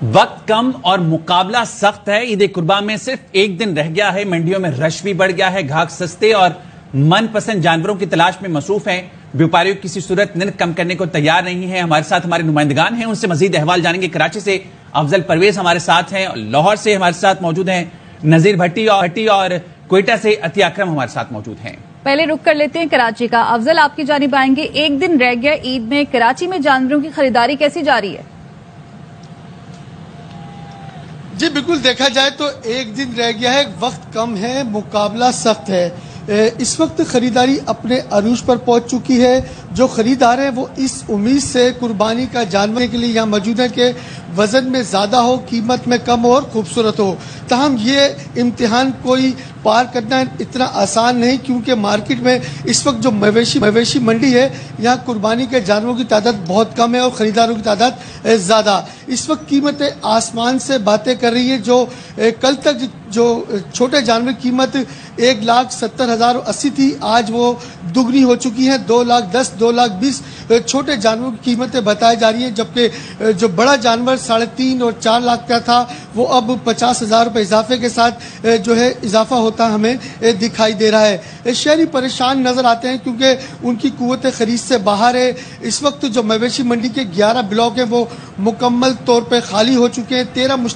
वक्त कम और मुकाबला सख्त है। ईद कुर्बान में सिर्फ एक दिन रह गया है। मंडियों में रश भी बढ़ गया है। ग्राहक सस्ते और मनपसंद जानवरों की तलाश में मसरूफ हैं। व्यापारियों किसी सूरत निर्क कम करने को तैयार नहीं है। हमारे साथ हमारे नुमाइंदगान हैं, उनसे मजीद अहवाल जानेंगे। कराची से अफजल परवेज हमारे साथ हैं, लाहौर से हमारे साथ मौजूद हैं नजीर भट्टी और क्वेटा से अतिया अकरम हमारे साथ मौजूद हैं। पहले रुक कर लेते हैं कराची का। अफजल, आपकी जानिब आएंगे। एक दिन रह गया ईद में, कराची में जानवरों की खरीदारी कैसी जा रही है? जी बिल्कुल, देखा जाए तो एक दिन रह गया है, वक्त कम है, मुकाबला सख्त है। इस वक्त खरीदारी अपने अरूज पर पहुंच चुकी है। जो खरीदार हैं वो इस उम्मीद से कुर्बानी का जानवर के लिए यहाँ मौजूद है कि वजन में ज्यादा हो, कीमत में कम हो और खूबसूरत हो। ताहम ये इम्तिहान कोई पार करना इतना आसान नहीं, क्योंकि मार्केट में इस वक्त जो मवेशी मंडी है, यहाँ कुर्बानी के जानवरों की तादाद बहुत कम है और खरीदारों की तादाद ज्यादा। इस वक्त कीमतें आसमान से बातें कर रही है। जो कल तक जो छोटे जानवर की कीमत 1,70,080 थी, आज वो दुगनी हो चुकी है। 2,10,000, 2,20,000 छोटे जानवरों की कीमतें बताई जा रही हैं, जबकि जो बड़ा जानवर 3.5 और 4 लाख का था वो अब 50,000 रुपए इजाफे के साथ जो है इजाफा होता हमें दिखाई दे रहा है। शहरी परेशान नजर आते हैं क्योंकि उनकी कुव्वत खरीद से बाहर है। इस वक्त जो मवेशी मंडी के 11 ब्लॉक हैं वो मुकम्मल तौर पर खाली हो चुके हैं। 13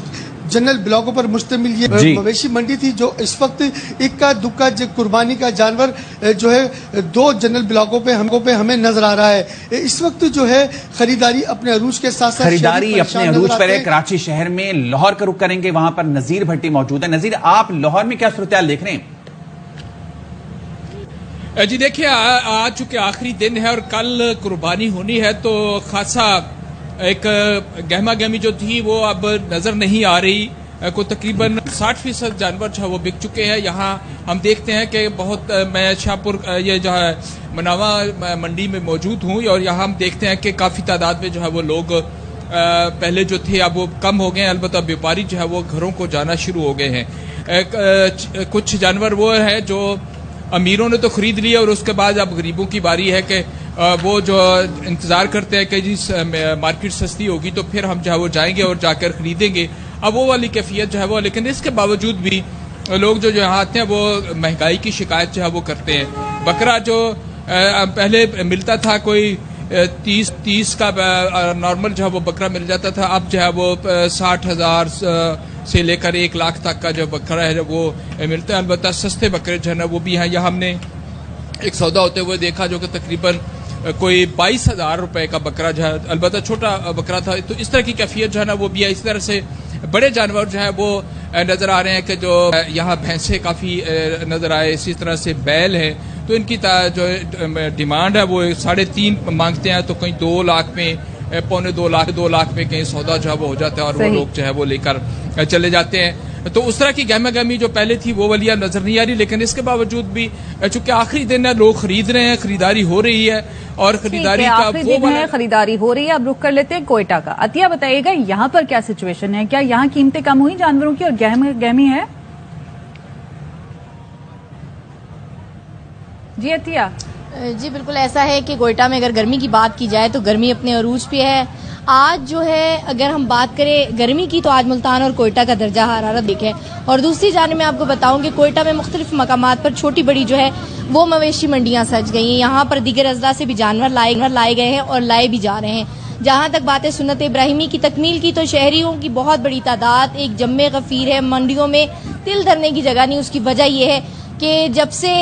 जनरल ब्लॉकों पर मुश्तमिल ये मवेशी मंडी थी, जो इस वक्त इक्का दुक्का कुर्बानी का जानवर जो है 2 जनरल ब्लॉकों पे हमें नजर आ रहा है। इस वक्त जो है खरीदारी अपने अरूज के साथ साथ खरीदारी अपने अरूज पर है। कराची शहर में लाहौर का रुख करेंगे, वहां पर नजीर भट्टी मौजूद है। नजीर, आप लाहौर में क्या सूरत-ए-हाल देख रहे हैं? जी देखिए, आज चूंकि आखिरी दिन है और कल कुर्बानी होनी है, तो खासा एक गहमा गहमी जो थी वो अब नजर नहीं आ रही। को तकरीबन 60% जानवर जो है वो बिक चुके हैं। यहाँ हम देखते हैं कि मैं शाहपुर ये जो है मनावा मंडी में मौजूद हूँ और यहाँ हम देखते हैं कि काफ़ी तादाद में जो है वो लोग पहले जो थे अब वो कम हो गए हैं। अलबत्ता व्यापारी जो है वो घरों को जाना शुरू हो गए हैं। कुछ जानवर वो है जो अमीरों ने तो खरीद लिया और उसके बाद अब गरीबों की बारी है कि वो जो इंतजार करते हैं कि जी मार्केट सस्ती होगी तो फिर हम जो है वो जाएंगे और जाकर खरीदेंगे। अब वो वाली कैफियत जो है वो, लेकिन इसके बावजूद भी लोग जो यहाँ आते हैं वो महंगाई की शिकायत जो है वो करते हैं। बकरा जो पहले मिलता था कोई 30 का नॉर्मल जो है वो बकरा मिल जाता था, अब जो है वो 60,000 से लेकर 1 लाख तक का जो बकरा है वो मिलता है। अलबत्ता सस्ते बकरे जो है ना वो भी हैं। यहाँ हमने एक सौदा होते हुए देखा जो कि तकरीबन कोई 22,000 रुपए का बकरा जो है, अलबत्ता छोटा बकरा था। तो इस तरह की कैफियत जो है ना वो भी है। इस तरह से बड़े जानवर जो है वो नजर आ रहे हैं कि जो यहाँ भैंसे काफी नजर आए, इसी तरह से बैल है। तो इनकी जो डिमांड है वो 3.5 मांगते हैं, तो कहीं 2 लाख में, 2.25 लाख में कहीं सौदा जो है वो हो जाता है और वो लोग जो है वो लेकर चले जाते हैं। तो उस तरह की गहमा गहमी जो पहले थी वो वाली नजर नहीं आ रही। लेकिन इसके बावजूद भी चूंकि आखिरी दिन है, लोग खरीद रहे हैं, खरीदारी हो रही है और खरीदारी का वो वाला खरीदारी हो रही है। अब रुक कर लेते हैं क्वेटा का। अतिया, बताइएगा यहाँ पर क्या सिचुएशन है? क्या यहाँ कीमतें कम हुई जानवरों की और गहमी है? जी अतिया। जी बिल्कुल ऐसा है कि क्वेटा में अगर गर्मी की बात की जाए तो गर्मी अपने अरूज पे है। आज जो है अगर हम बात करें गर्मी की, तो आज मुल्तान और क्वेटा का दर्जा हरारत देखें। और दूसरी जाने में आपको बताऊं कि क्वेटा में मुख्तलिफ मकामात पर छोटी बड़ी जो है वो मवेशी मंडियां सज गई हैं। यहाँ पर दीगर अजला से भी जानवर लाए गए हैं और लाए भी जा रहे हैं। जहाँ तक बात है सुन्नत इब्राहिमी की तकमील की, तो शहरियों की बहुत बड़ी तादाद एक जम्मे गफीर है। मंडियों में तिल धरने की जगह नहीं। उसकी वजह यह है कि जब से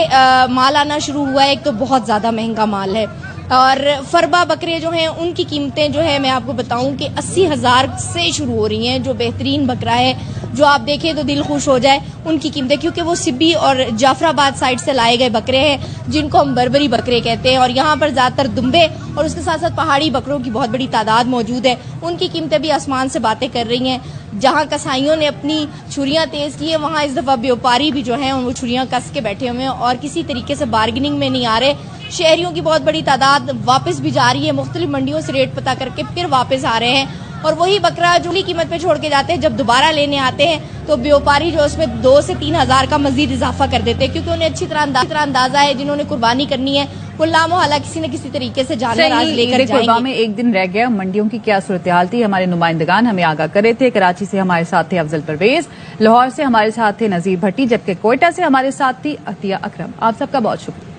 माल आना शुरू हुआ है, एक तो बहुत ज्यादा महंगा माल है और फरबा बकरे जो हैं उनकी कीमतें जो है मैं आपको बताऊं कि 80,000 से शुरू हो रही हैं। जो बेहतरीन बकरा है, जो आप देखें तो दिल खुश हो जाए, उनकी कीमतें, क्योंकि वो सिब्बी और जाफराबाद साइड से लाए गए बकरे हैं जिनको हम बर्बरी बकरे कहते हैं। और यहाँ पर ज्यादातर दुम्बे और उसके साथ साथ पहाड़ी बकरों की बहुत बड़ी तादाद मौजूद है। उनकी कीमतें भी आसमान से बातें कर रही हैं। जहाँ कसाईयों ने अपनी छुरियां तेज की है, वहाँ इस दफा व्यापारी भी जो है वो छुरियां कस के बैठे हुए हैं और किसी तरीके से बार्गेनिंग में नहीं आ रहे। शहरियों की बहुत बड़ी तादाद वापस भी जा रही है, मुख्तलिफ मंडियों से रेट पता करके फिर वापस आ रहे हैं और वही बकरा जो कीमत पे छोड़ के जाते हैं, जब दोबारा लेने आते हैं तो व्यापारी जो उसमें 2 से 3 हज़ार का मजीद इजाफा कर देते हैं, क्योंकि उन्हें अच्छी तरह अंदाजा है जिन्होंने कुर्बानी करनी है कुल्ला मोहल्ला किसी न किसी तरीके से जानवर आज लेकर जाएंगे। में एक दिन रह गया, मंडियों की क्या सूरत हाल थी, हमारे नुमाइंदगान हमें आगाह कर रहे थे। कराची से हमारे साथ थे अफजल परवेज, लाहौर से हमारे साथ थे नजीर भट्टी, जबकि कोयटा से हमारे साथ थी अतिया अकरम। आप सबका बहुत शुक्रिया।